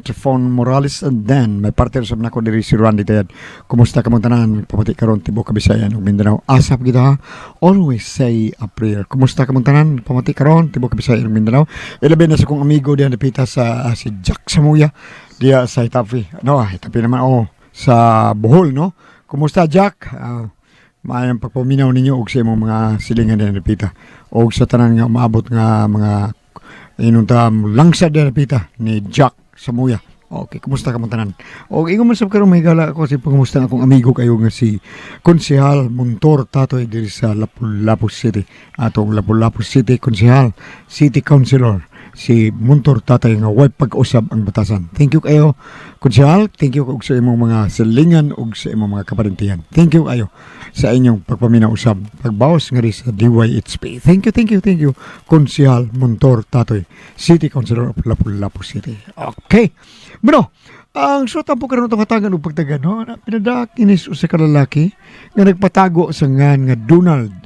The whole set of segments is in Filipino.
Trifon Morales, and then may partner sa nako diri si Randy Tayad. Kumusta ka mong tanan? Pamati karon tibuok Kabisayan ug Mindanao. Asap kita ha. Always say a prayer. Kumusta ka mong tanan? Pamati karon tibuok Kabisayan ug Mindanao. Ilabi na sa kong amigo diyan napita sa si Jack Samuya diya sa Itapi. No, Itapi naman sa Bohol, no. Kumusta Jack? Maayang pagpaminaw ninyo og sa imong mga silingan diyan napita. Og sa tanan nga maabot nga mga inuntam langsad diyan napita ni Jack Samuya. Okay, kumusta ka mong tanan? O ingon man sab karon may gala ako si pangumusta akong amigo kayo nga si Konsehal Montor Tatoy diri sa Lapu-Lapu City. Atong Lapu-Lapu City Konsehal, City Councilor si Montor Tatoy nga way pag-usab ang batasan. Thank you kayo Konsehal, thank you og sa imong mga silingan og sa imong mga kaparintihan. Thank you kayo sa inyong pagpaminaw usab pagbawas nga ri sa DYHP. Thank you Konsehal Montor Tatoy, City Councilor of Lapu-Lapu City. Okay. Bueno, ang suwatan po karoon itong hatagan o pagtagan, no? Pinadak inis sa kalalaki nga nagpatago sa nga Donald.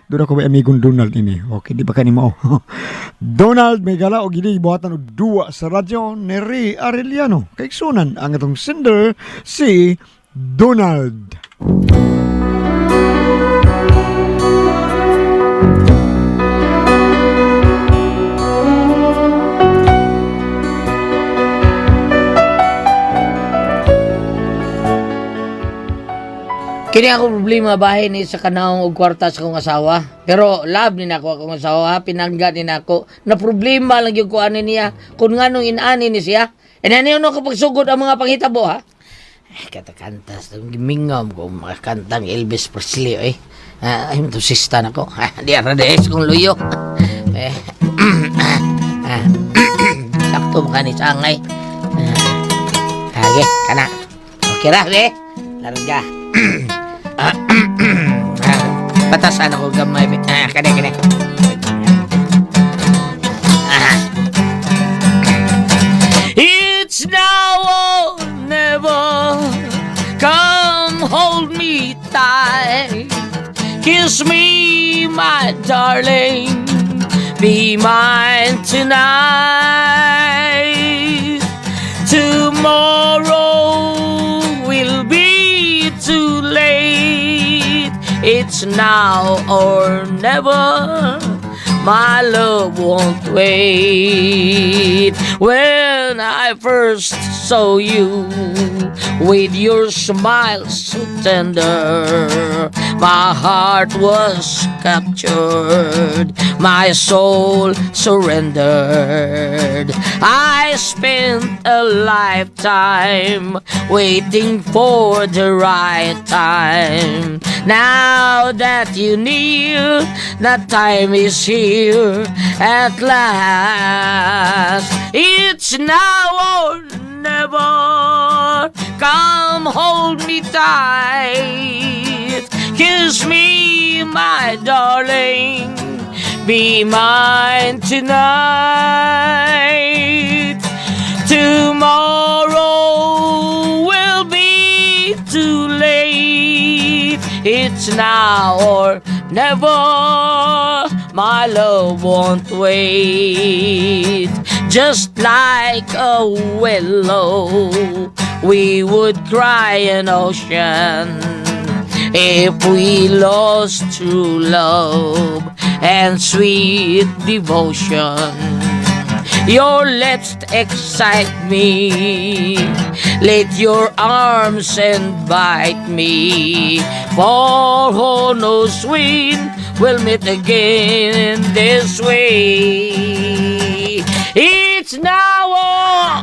Doon ako may amigong Donald ini. Okay, di ba kanimo? Donald, may gala o gini buhatan o duwa sa radyo ni Ray Arellano. Kaiksunan ang itong sender si Donald. Kini ako problema bahay ni sa kanahong og kwarta sa akong asawa. Pero love ni nako akong asawa, pinangga ni nako. Na problema lang yung kuan niya kung nganong inani ni siya. E naniyo no kapag sugod ang mga panghitabo ha. Kanta-kanta sa gimingom ko mga kantang Elvis Presley ay mo to sista nako. Di ara des kong luyo. Sakto ka ni sangay. Hage kana. Okay ra be. Larga. Batasan ako gamay. Kani. It's now or never. Come hold me tight. Kiss me, my darling. Be mine tonight. Tomorrow will be too late. It's now or never. My love won't wait. When I first saw you with your smile so tender, my heart was captured, my soul surrendered. I spent a lifetime waiting for the right time. Now that you near, that time is here at last. It's now or never. Come hold me tight. Kiss me, my darling. Be mine tonight. Tomorrow will be too late. It's now or never. My love won't wait. Just like a willow, we would cry an ocean if we lost true love and sweet devotion. Your lips excite me. Let your arms invite me. For who knows when we'll meet again this way. It's now.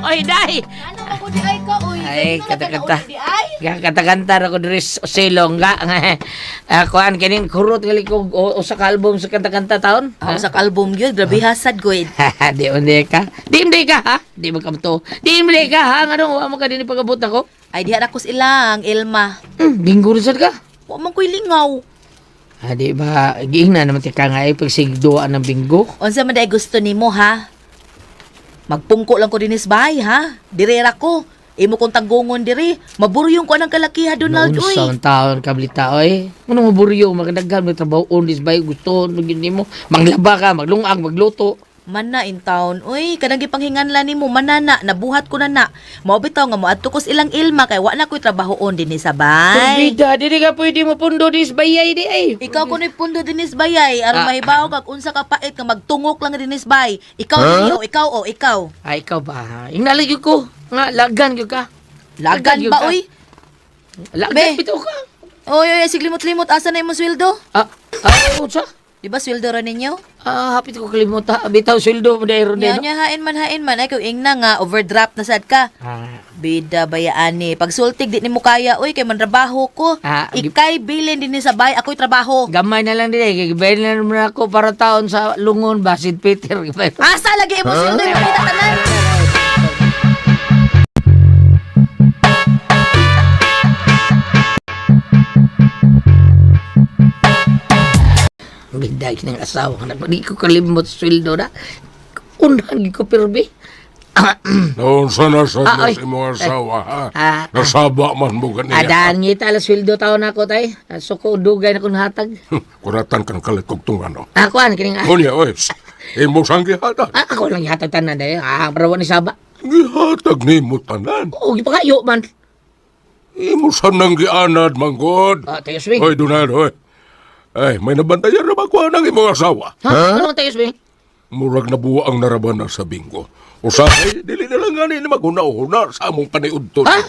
Ay, day. Ano ko di ay ka, uy. Ay, kata-kata. Di ay? Kata-kanta ako diri silong nga. Kuan kining kurot gali ko usa ka album sa kanta-kanta taon. Sa album gyud, grabe hasad ko. Di ka. Di ka ha. Di mo kamto. Di ka ha. Ngano wa mo ka dinhi pagabot nako? Ay diha na ko ilang, Ilma. Binggo rin sad ka. Wa man ko'y lingaw. Di ba giingna naman ti ka nga ay pagsigduan ng binggo. Unsa man day gusto nimo ha? Magpungko lang ko dinis bahay ha. Direra ko. Imo kong tagungon diri. Maburyong ko anang kalakiha, Donald, uy. Unsa ang taon kablita oy. Ano maburyo magdaghan mo trabaho on this bay gusto mo gini mo. Manglaba ka, maglungag, magluto. Mana in town. Uy, kanang gipanghinganlan nimo manana, nabuhat ko na na. Mao bitaw nga moadto ko sa ilang ilma kay wa na ko'y trabahoon dinhi sa bay. Bida, dili ka pwede mo pundo dis bayay di ay. Ikaw kuno'y pundo dinis bayay aron mahibaw kag unsa ka pait nga magtungok lang dinis bay. Ikaw huh? ikaw. Ay, ikaw ba? Ingnalig ko. Nga, lagan yun ka. Lagan ba uy? Lagan Be. bitaw ka. Oy, siglimot-limot asa na imong sweldo? Unsa? Di ba sweldo ra ninyo? Hapit ko kalimot ha. Bitaw sweldo mo dahil ron Nya hain man ay kung ingna nga overdraft na sad ka. Bida bayaan ni. Pag sultig di nimo kaya oy kay mantrabaho ko. Ikay bilin dinhi sa bay ako'y trabaho. Gamay na lang din eh. Gibayin na naman ako para taon sa lungon ba, St. Peter. Asa lagi imo sweldo yung pakita tanan? Biday ng asawa ka na. Di ko kalimot sweldo na. Unang ko pirbi. Noon sana sa ay. si mga asawa, ha? Ah, Nasaba man mo ganyan. Adan ngita alas sweldo taon ako tay. So ko dugay na kong hatag. Kuratan kang kalikog tong ano. Ako kining Kunya, oy. Imo sang gihata. ako lang hatag tanan day. Parawan ni Saba. Gihatag ni mo tanan. Oo, gipakayo man. Imo sanang gianad, manggod. Tayo swing. Oy, Donald, oy. Ay, may nabantayan na magkuha ng imong asawa. Ha? Ano tayo swing? Murag na buwa ang naraban na sa bingo. Usahay, dili na lang gani na maguna-una sa among paniudto. Ha?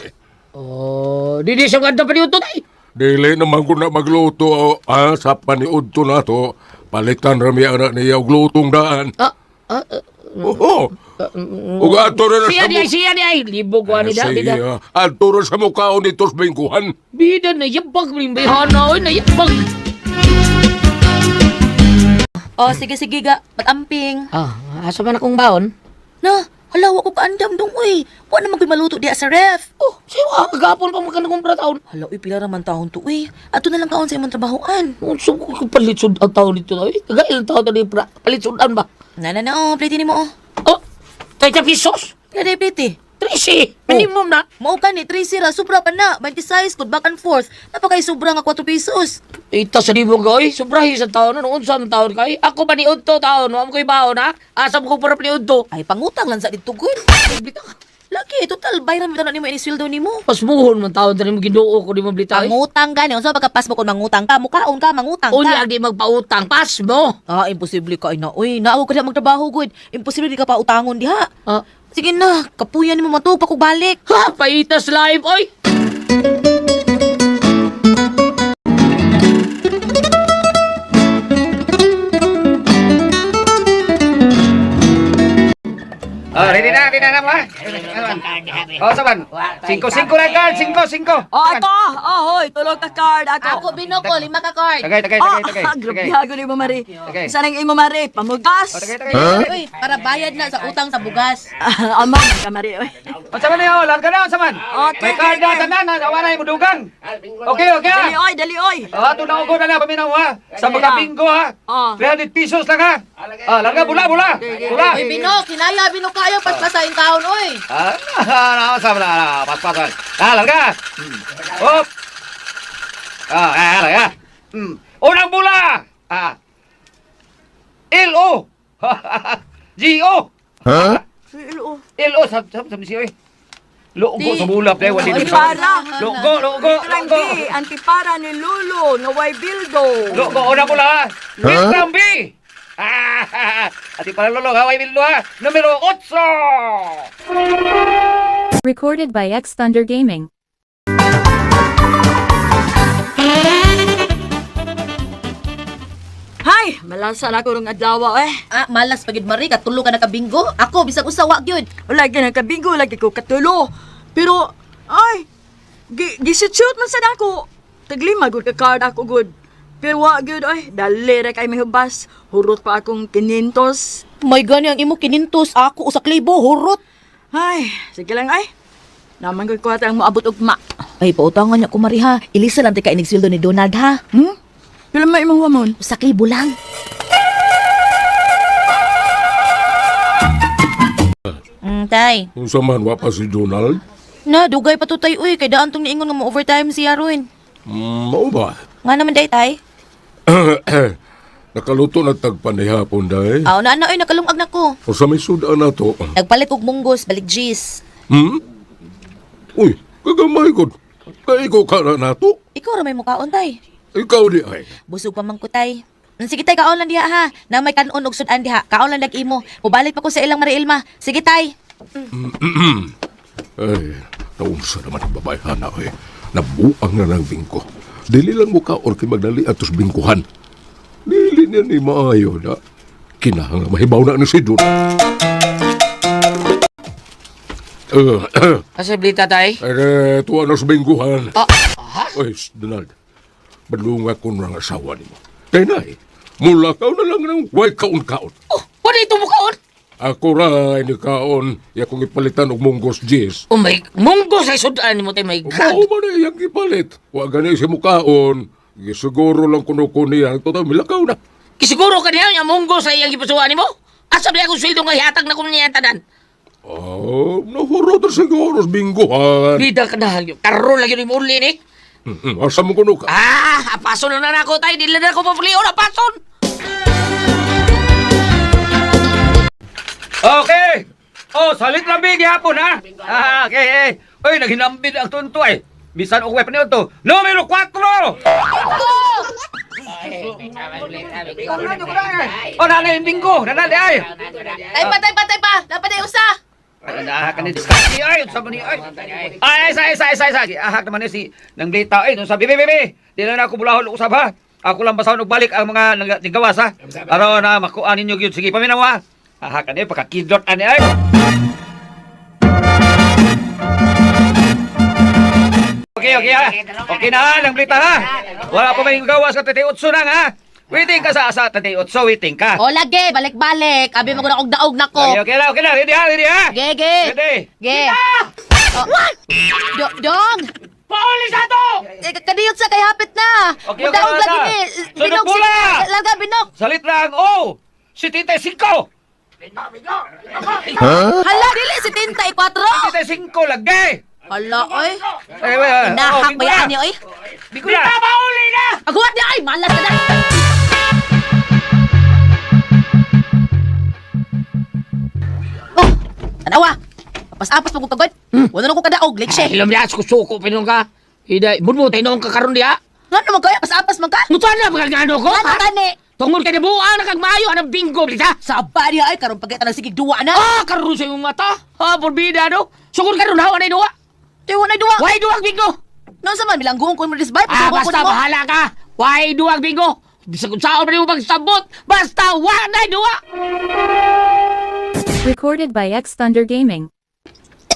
Oh, di siya ganda pa niyo tay. Dili naman ko na magluto sa paniudto na to. Palitan rami anak niya og lutong daan. Oo. Ug ato na Siya di ay. Libog ko ni da. Siya, ato na sa mukhaon nitos bingkuhan. Bida na yabag rin bayhana. Oy, na yabag. Oh, sige ga, patamping. Asa man akong baon? Na, hala wa ko kaandam dong uy. Wa naman ko'y maluto diha sa ref. Oh, siya kagapon pa magkana kong taon. Hala uy, pila raman taon to uy. Ato na lang kaon sa imong trabahoan. Unsa ko palitsun ang taon dito ay? Kagailan taon na ni palitsunan ba? Na, plate ni mo oh. Oh, 30 pesos. Kada plate. 30. Minimum na. Mao ka ni 3 ra, sobra pa na. 26 kod back and forth. Napakay sobra nga 4 pesos. Ita sa libog ka, oy. Sobrahi sa taon. Ano, unsa ang taon ka, oy? Ako pa ni Udto taon. Huwag ko'y baon, ha? Asam ko para ni Udto. Ay pangutang lang sa dito good. Lagi, total bayram ito na nimo inisweldo nimo. Pas muhon man taon tani mo ginuo ko di mo blita. Pangutang gani, unsa pagkapas mo kun mangutang ka, mukaon ka mangutang Unya ka. di magpautang pas mo. Imposible ka ina. Uy, naaw ka diha magtrabaho good. Imposible di ka pa utangon diha. Sige na, kapuyan nimo matug pa kog balik. Ha, paitas live, oy. Ready na ba? Saban. 5-5 na card, 5-5. Ito! Hoy, tulog ka card ako. Ako binoko 5 ka card. Tagay. Grabe hago ni mo, Mari. Tagay. Isa nang imo, Mari. Pamugas. Tagay. Uy, para bayad na sa utang sa bugas. Amang ka, Mari. Oy. Saban niyo, larga na saban. Okay. May card na tanan, awa na yung mudugang. Okay. Dali, oy. Ato na ugo na paminaw ha. Sa mga bingo ha. 300 pesos lang ha. Larga bula. Uy, binok, kinaya binok kayo paspasain taon, uy. Saban na, paspasan. Larga. Hop. Larga. Unang bula. L-O. G-O. L-O, sabi siya eh. Logo sa bulap dahil wali Antipara. Logo. Antipara ni Lulu. Naway bildo. Logo, una pula ha. William B. Ati para lolo, haway bildo ha. Numero 8. Recorded by X Thunder Gaming. Hay, malasan ako rong adlaw eh. Malas pagid Mari, katulo ka nakabingo. Ako, bisag usawa gyud. Wala gyud nakabigo lagi ko katulo. Pero ay, gishoot man sad ako. Taglima gud ka card ako good. Pero wa gyud ay, dali ra kay mahubas. Hurot pa akong 500. May gani ang imo kinintos, ako usa klibo hurot. Ay, sige lang ay. Naman ko ang moabot ugma. Ay, pautangan niya ko Mari ha. Ilisa lang ti ka inigsweldo ni Donald ha. Pero may imong wamon. Usa klibo lang. Tay. Kung man, wa pa si Donald. Na, dugay pa to tay, uy. Kay daan tong niingon nga mo-overtime siya ron. Mao ba? Nga naman day, tay. Nakaluto na tagpanihapon dahi. Aw na oy nakalungag na ko. O sa may sudan na to. Nagpalit og munggos balik G's. Uy, kagamay ko. Kaiko ka na nato. Ikaw ra may mukaon tay. Ikaw di ay. Busog pa man ko tay. Sige tay kaon lang diha ha. Na may kanon og sudan diha. Kaon lang dag imo. Mubalik pa ko sa ilang Maria Ilma. Sige tay. Ay, naunsa naman ang babae hana eh. Nabuang na ng bingko. Dili lang mo kaon kay magdali atos bingkuhan. Dili niya ni maayo na. Kinahang mahibaw na ni si Dun. Kasablita tay. Ay, tuwa na sa bingkuhan. Ha? Ay, Donald. Balunga ko ng asawa ni mo. Kaya na eh. Mula ka na lang ng way kaon-kaon. Oh, wala ito mo kaon. Ako ra ni kaon. Kung ipalitan og munggos Jis. Oh my, munggo sa sudan mo tay my Mao God. man eh, yung ipalit. Wa gani si mukaon. Siguro lang kuno ko niya. Total, milakaw na. Kisiguro ka niya yung munggo sa iyang ipasuan mo? Asa ba akong sweldo nga hihatag na kung niya tanan? Oh, nahuro ta siguro sa bingguhan. Bida ka na, karoon lang yun yung uli ni. Asa mo kuno ka? Apason na ako tayo, di lang ako papaliw na pason. Okay! Oh, salit lang bigi hapon, ha? Okay. Uy, naghinambid ang tunto, eh. Bisan og weapon to. Numero 4! Oh, nanay yung bingko. Nanay, ay. Tay pa. Dapat ay usa. Ahak ka ni Diskaki, ay. Sa ni ay. Ay, sa. Ahak naman ni si nang data, ay. Nung sabi, bebe. Di na ako bulahon usab, ha? Ako lang basahon og balik ang mga nagawas, ha? Araw na makuha ninyo yun. Sige, paminawa. Ahak ka ni, pagkakidot, ani, ay. Okay, ha? Okay na, ha? Nang blita, ha? Wala pa may gawas ka, 38 na, ha? Waiting ka sa 38, waiting ka. O lagi, balik-balik. Abi mo ko na og daog na ko. Okay na. Ready, ha? Ge. Ready? Dong. Paulis na to! Kadiyot sa kay hapit na. Okay, Daog okay, lagi na. ni. Sunod pula! Laga binok. Salit lang, oh! 75! Hala, dili si Tinta 4. 75 lagi! Hala, oy. Eh, Nahak ba yan niya, oy? Bigo na! Pauli na! Aguat niya, ay, malas ka na. Oh, tanawa. Apas-apas pag kagod. Wala na ko kadaog, leche. Ay, lamyas ko suko, pinong ka. Hiday, bunmutay noong kakaroon diya. Nga naman kayo, apas-apas man ka. Mutuan na, magagano ko, Ano ha? gani? Tungod ka na buang na kagmayo, anong bingo, blita? Saba niya ay, karon pagkita ng sigig duwa na. Karoon sa iyong mata. Porbida, no? Sugod ka ron, hawa na duwa. Tiwa na duwa. Why duwag bingo? Nang sa man, bilangguhong ko mo disbay. Basta bahala ka. Why duwag bingo? Bisa kung saan pa rin mo pagsabot. Basta wala na duwa. Recorded by X Thunder Gaming.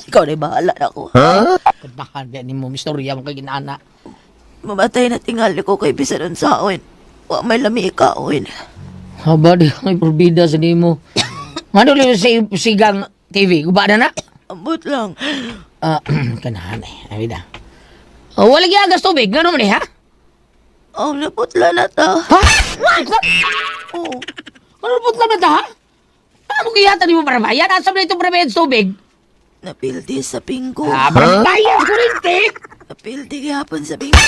Ikaw na bahala na ako. Kadahan ba ni mo, mistorya mo kay ginana. Mamatay na tingali ko kay bisa nun sa akin. Wa may lami ikaawin. Haba di may porbida sa nimo. Ano lang sa sigang TV? Guba na na? Ambot lang. Kanahan eh. Ay, da. Wala giagas tubig. Gano'n man eh, ha? Oh, naputla na ta. Ha? What? Oh, Ano po na ta, ha? Ano kiyata ni mo para bayan? Asam na itong para sa tubig? napildi sa pingko. Bayan ko rin, te! Napildi gihapon sa pingko.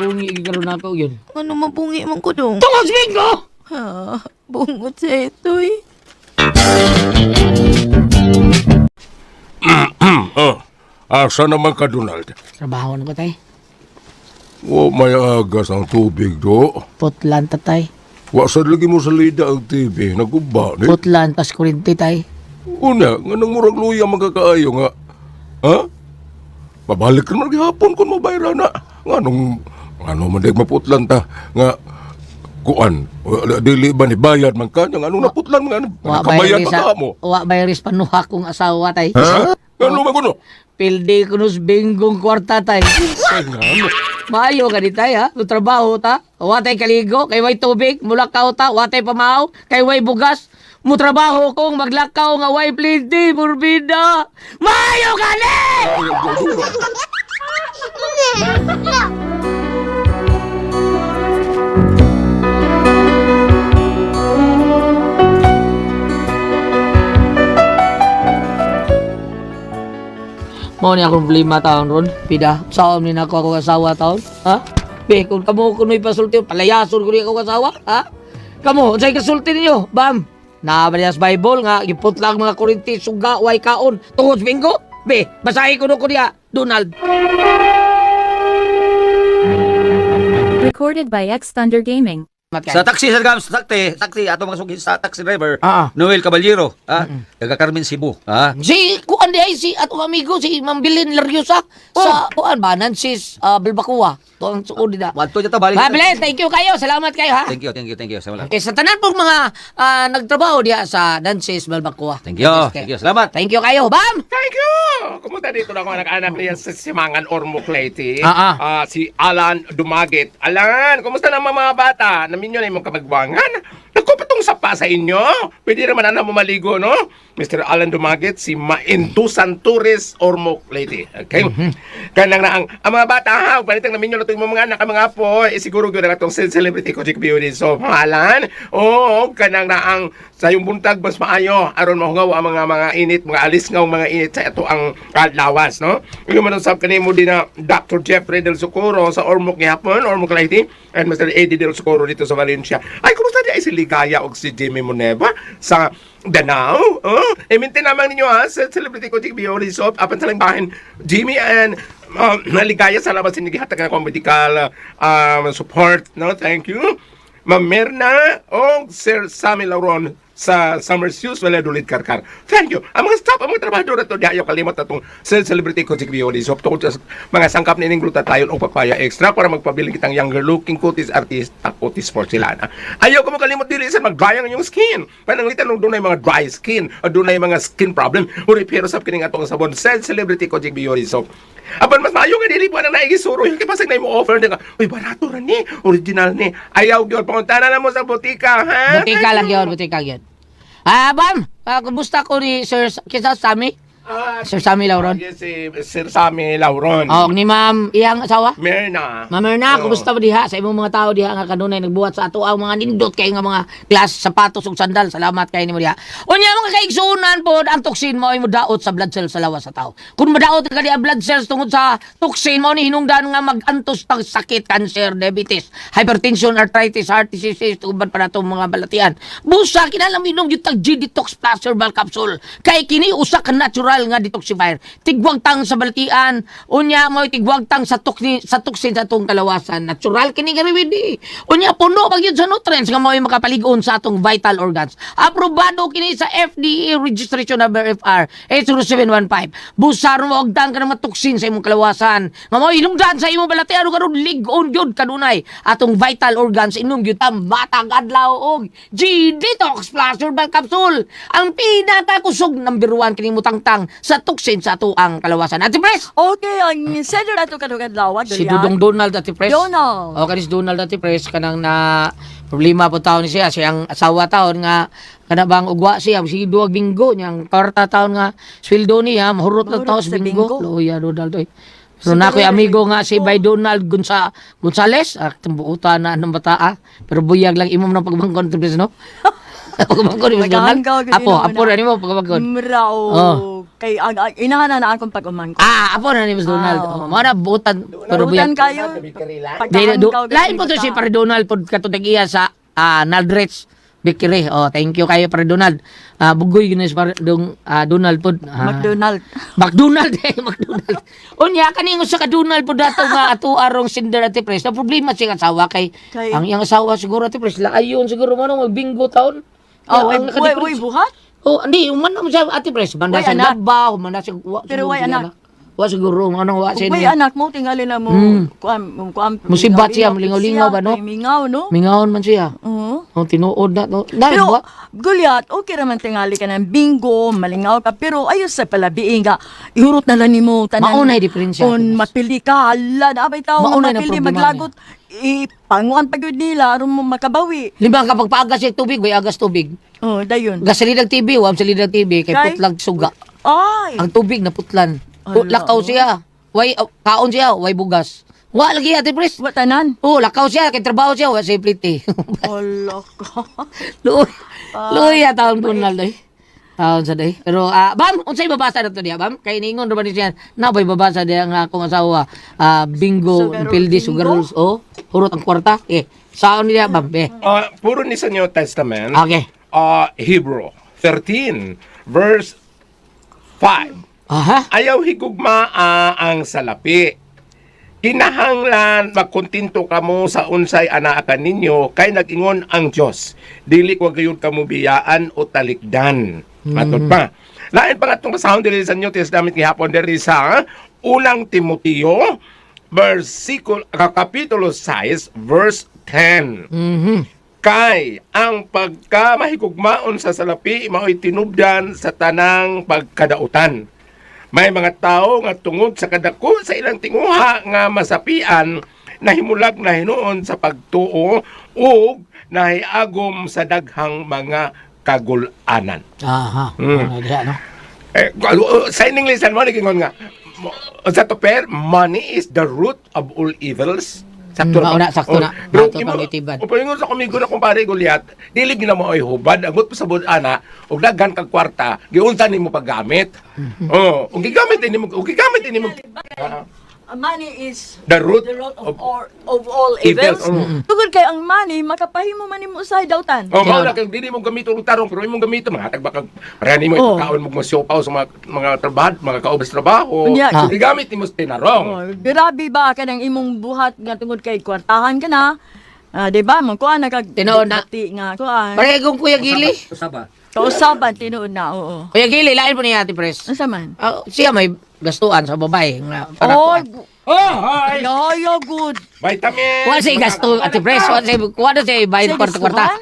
Bungi, gano'n na ako yun. Ano mabungi man ko dong? Tungkol sa bingo! Ha, bungot sa ito'y. Asa naman ka, Donald? Trabaho na ko, tay. Wa may agas ang tubig do. Putlan, tatay. Wa sa lagi mo sa lida ang TV. Naguba ni. Putlan, tas kurinti, tay. Una, nga nang murag luya magkakaayo nga. Ha? Babalik ka naman gihapon kung mabayra na. Nga nung, man di maputlan ta. Nga, kuan, dili ba ni bayad man ka? Nga nung naputlan nga, kabayad pa ka mo. Wa bayris panuha kong asawa, tay. Ha? Nga nung maguno? Pildi ko nos bingong kwarta, tay. Ay nga, ano? Maayo ka di tay, ha? No trabaho ta. Watay kaligo, kay way tubig, mulakaw ta, watay pamahaw, kay way bugas. Mutrabaho kong maglakaw nga way pildi, burbida. Maayo ka ni! Mo ni akong problema taon ron. Pida, saan ni nako ako asawa taon? Ha? Be, kung kamo ko may pasulti, palayason ko ni ako asawa, ha? Kamo, unsay kasulti ninyo? Bam. Nabalias Bible nga giputlang mga Korinti suga way kaon tungod sa Bingo. Be, basahi ko no ko diya, Donald. Recorded by X Thunder Gaming. Sa taxi sa gams, taxi ato mga sugi sa taxi driver. Ah. Noel Caballero, taga Carmen Cebu, Si kuan di ay si atong amigo si Mambilin Lariosa sa kuan ba Nancy's Bilbacua. Tuang suod da. Wadto jata balik. Mambilin, thank you kayo. Salamat kayo ha. Thank you. Salamat. Okay, sa tanan pong mga nagtrabaho diya sa Nancy's Bilbacua. Thank you. Salamat. Thank you kayo. Bam. Thank you! Kumunta dito na ako anak-anak niya sa Simangan Ormoc Leyte. Si Alan Dumagit. Alan, kumusta naman mga bata? Namin yun ay mong kabagwangan. Nagkupatong sapa sa inyo. Pwede naman na mo maligo, no? Mr. Alan Dumagit, si Maintusan Tourist Ormoc Leyte. Okay? Kanang na ang mga bata, ha? Palitang namin yun na ito yung mga anak, mga po. Siguro yun na itong celebrity ko, Chick Beauty. So, Alan, kanang na ang sa yung buntag, mas maayo. Aron mahungaw ang mga init, mga alis nga mga init sa ito ang lawas, no? Yung manusap kanimo din na Dr. Jeffrey Del Socorro sa Ormoc gihapon, Ormoc Leyte, and Mr. Eddie Del Socorro dito sa Valencia. Ay, kumusta di ay si Ligaya o si Jimmy Moneva sa Danao? Mintin naman ninyo ha, sa Celebrity ko Chick Beauty Soap, apan sa lang bahin, Jimmy and Ligaya, salamat sa naghihatag ng medical support, no? Thank you. Ma'am Merna o Sir Sammy Lauron sa Summer Shoes Valladolid Karkar. Thank you. Ang mga staff, ang mga trabahador ito, di ayaw kalimot na itong Celebrity Coaching Beauty. So, tungkol sa mga sangkap nining glutathione o papaya extra para magpabiling kitang younger looking cuties artist at cuties porcelana. Ayaw ko mo kalimot dili sa mag-dry ang inyong skin. Pananglitan nung doon ay mga dry skin o doon ay mga skin problem. Uri pero sa kining atong sabon Celebrity Coaching Beauty. So, apan mas maayo nga dili po na naigisuro yung kipasag na mo offer nga. Uy, barato ra ni, original ni. Ayaw gyud panguntana na mo sa butika, ha? Butika lang yun, butika yun. Bam, kumusta ko ni Sir Kisa Sammy? Sir Sammy Lauron. Yes, si Sir Sammy Lauron. Ni Ma'am iyang asawa? Merna. Ma'am Erna, kumusta ba diha sa imong mga tao diha nga kanunay nagbuhat sa ato ang mga nindot kay nga mga glass, sapatos ug sandal. Salamat kay nimo diha. Unya mga kaigsunan pod ang toxin mo ay modaot sa blood cells sa lawas sa tao. Kung madaot ka di ang blood cells tungod sa toxin mo ni hinungdan nga magantos tag sakit, cancer, diabetes, hypertension, arthritis, heart disease, uban pa natong mga balatian. Busa kinahanglan minom yung tag G-Detox Plus Herbal Capsule. Kay kini usa ka natural nga detoxifier. Tigwag tang sa balatian, unya mo tigwag tang sa toxin sa atong kalawasan. Natural kini nga remedy. Unya puno pag yun sa nutrients nga mo makapaligon sa atong vital organs. Aprobado kini sa FDA registration number FR 80715. Busar mo og tang ka ng toxin sa imong kalawasan. Nga mo hinungdan sa imong balatian ug karon lig-on gyud kanunay atong vital organs inom gyud ta matag adlaw og G-Detox Plus Herbal Capsule. Ang pinakakusog number 1 kini mo tangtang sa toxin sa ato ang kalawasan. Ate Pres! Okay, ang sender ato kadugad lawad. Si Dudong Donald Ate Pres. Donald. O kanis Donald Ate Pres kanang na problema po taon ni siya. Siyang asawa taon nga kana bang ugwa siya. Si duwag binggo niyang karta taon nga sweldo niya. Mahurot lang taon sa binggo. Luya Donald. So na ko'y amigo nga si Bay Donald Gonzales. Tembuutan na ng bataa. Pero buyag lang imom ng pagbangkon Ate Pres, no? Pagbangkon ni Donald. Apo na mo pagbangkon. Mrao. Kay inahanan na akong pag-umangko. Apo na ni Mas Donald. Mo na butan pero buyag. kayo. Lain po to si Pare Donald pod katong iya sa Naldrets Bakery. Thank you kayo Pare Donald. Bugoy gina si Pare Donald pod. McDonald. McDonald. Unya kaning sa Donald pod dato nga ato arong Cinder Ate Pres. Na problema siya asawa kay ang iyang asawa siguro Ate Pres laayon siguro man magbingo taon. Way buhat? Hindi, umano mo siya Ate Pres. Manda siya labaw, manda siya Pero way anak. Wa siguro, anong wa siya Way niya. anak mo, tingali na mo. Musibat siya, lingaw-lingaw ba, no? Mingaw, no? Mingawon man siya. Tinuod na. Dahil Pero, ba? Gulyat, okay raman tingali ka ng bingo, malingaw ka, pero ayos sa palabiing ka, ihurot na lang ni mo, tanan. Maunay diferensya. Kung mapili ka, hala, naabay tao, Maunay na mapili, problema maglagot, ipanguan pag yun nila, aron mo makabawi. Limbang kapag paagas siya tubig, way agas tubig. Dayon. Gas sa lidag TV, wam sa lidag TV, kay Kay? putlang suga. Ay! Ang tubig na putlan. Ala, Lakaw siya. Way, kaon siya, way bugas. Wa lagi Ate Pres. Watanan? Lakaw siya, kay trabaho siya, wa siya plite. Hala ka. Luya taong Donald eh. Sa day. Pero bam, unsay babasa na to diya, bam? Kay ningon ra ba ni siya na bay babasa diya nga akong asawa bingo Sugar pildi bingo? sugar rules hurot ang kwarta. Saon niya bam? Puro ni sa New Testament. Okay. Hebrew 13 verse 5. Aha. Ayaw higugma ang salapi. Kinahanglan magkontinto kamo sa unsay anaakan ninyo kay nag-ingon ang Dios. Dili ko gayud kamo biyaan o talikdan. Matod pa. Lain pa nga itong basahon diri sa New Testament gihapon diri sa unang Timoteo kapitulo 6 verse 10. Kay ang pagkamahigugmaon sa salapi mao'y tinubdan sa tanang pagkadautan. May mga tao nga tungod sa kadako sa ilang tinguha nga masapian nahimulag na hinuon sa pagtuo ug nahiagom sa daghang mga kagul-anan. Aha. Diya, no? Sa ining lisan mo nagingon nga sa toper, money is the root of all evils. Sakto mauna, sakto na. Pero Sakto pang itiban. Upalingon sa kumigo na kumpare Goliath, dili gina mo ay hubad, agot pa sa budana, ug daghan kag kwarta, giunsa nimo paggamit. Ug gigamit nimo, Money is the root of all evils. Tugod kay ang money, makapahimo man nimo usahay dawtan. Mao na kay dili mo gamito og tarong, pero imong gamito mga hatag baka para nimo ipakaon mo masyopaw sa mga trabaho, mga kaubos trabaho. Unya, Gigamit nimo sa tinarong. grabe ba kanang imong buhat nga tungod kay kwartahan ka na? Di ba? Magkuhan na kag Tinuod na. bati nga kuan. Pareho kong Kuya Gili. Kausaban tinuod na, oo. Kuya Gili, lain po niya Ate Pres. Asa man? Siya may gastuan sa babae. Yo, good. Vitamin. Wala siya gasto Ate Pres. Wala siya bayad Siya kwarta-kwarta.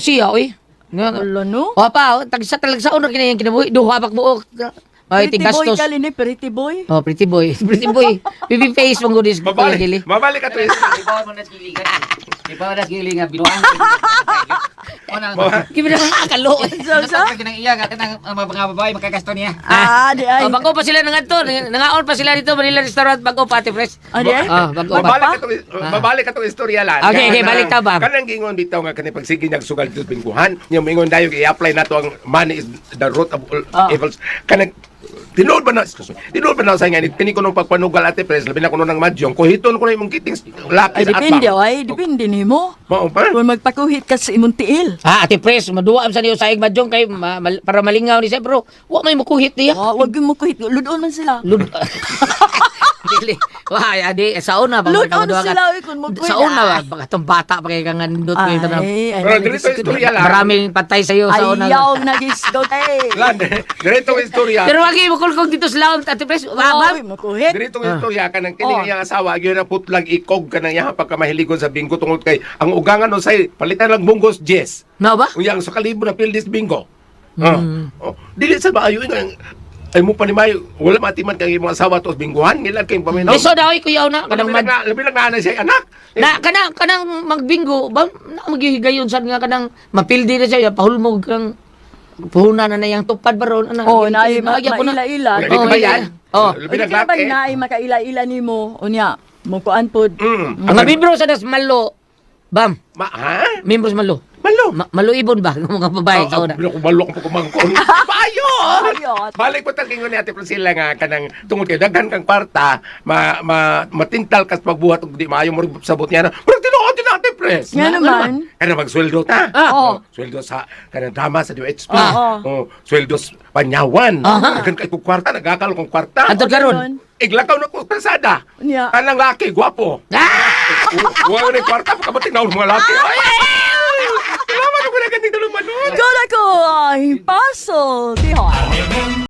Siya, oy. Wala no? Wapa, sa talagsaon na kinayang kinabuhi. Duha bak buok. May Pretty boy gastos. ka lini, pretty boy. Pretty boy. Pretty boy. Baby face mong gudis Kuya Gili. Mabalik ka to. Ibaw na kili nga binuang. Kimi na akalo. Sa? Kinang iya nga kanang mga babae makagasto niya. Di ay. Bago pa sila nangadto. Nangaon pa sila dito Manila Restaurant bago pa Ate Pres. Di ay? Bago pa. Mabalik ka to istorya lang. Okay, balik ta ba? Kanang gingon bitaw nga kanang pagsige niyang sugal dito bingkuhan. Yung mingon dayo i-apply nato ang money is the root of all evils. Kanang tinuod ba na sa nga kini ko nung pagpanugal Ate Pres labi na kuno ng madyong kuhiton ko na imong kitings lapis Ay, at depende, depende nimo. Mao pa. Kung magpakuhit ka sa imong tiil. Ate Pres, maduwa sa niyo sa madyong kay para malingaw ni siya bro. Wa may mukuhit niya. Wag mo kuhit. Ludon man sila. Dili. Wah, adi sauna ba Ludon sila, kung mo kuhit. Sauna ba baka tong bata pa kay kang nindot ko yung tanong. Pero dito istorya lang. Maraming patay sa iyo sauna. Ayaw nagisgot eh. Lan, dito istorya. Pero wagi mo kulkog dito sa laom Ate Pres. Ba? Makuhit. Dito istorya kanang kini iyang asawa gyud na putlag ikog kanang iyang pagkamahiligon sa bingo tungod kay ang ugangan no say palitan lang bunggos Jess. No ba? Uyang sa kalibo na pildis bingo. Dili sa maayo ay mo pa ni Mayo, wala matiman kang imong asawa tos bingguhan nila kay paminaw. Iso daw kuyaw na kanang labi lang na siya anak. na kanang magbingo ba na maghihigayon sad nga kanang mapildi na siya pahulmog kang puhunan na yang tupad baron ana. Naay maila-ila. Dito ba yan? Labi Hindi lang ka ba laki. naay makaila-ila nimo? Unya, mo kuan pod. Ang membro sa das malo. Bam, Ha? membro sa malo. Malo. Malo ibon ba ng mga babae sa una? Balok po kumangkon. Bayo! Ayot. Balik po talking ni Ate Priscilla nga kanang tungod kay daghan kang kwarta matintal kas pagbuhat ug di maayo mo sabot niya na. Pero tinuod din Ate Pres. Nga naman. Kana magsweldo ta. Sweldo sa kanang drama sa DOHP. Sweldo sa panyawan. Kan kay kwarta nagakal kong kwarta. Adto karon. Iglakaw na ko kalsada. Unya. Kanang laki gwapo. Wa ni kwarta pagkabating na mga laki. Salamat ko na ganito lumanon. Ikaw na ko ay puzzle. Tihon.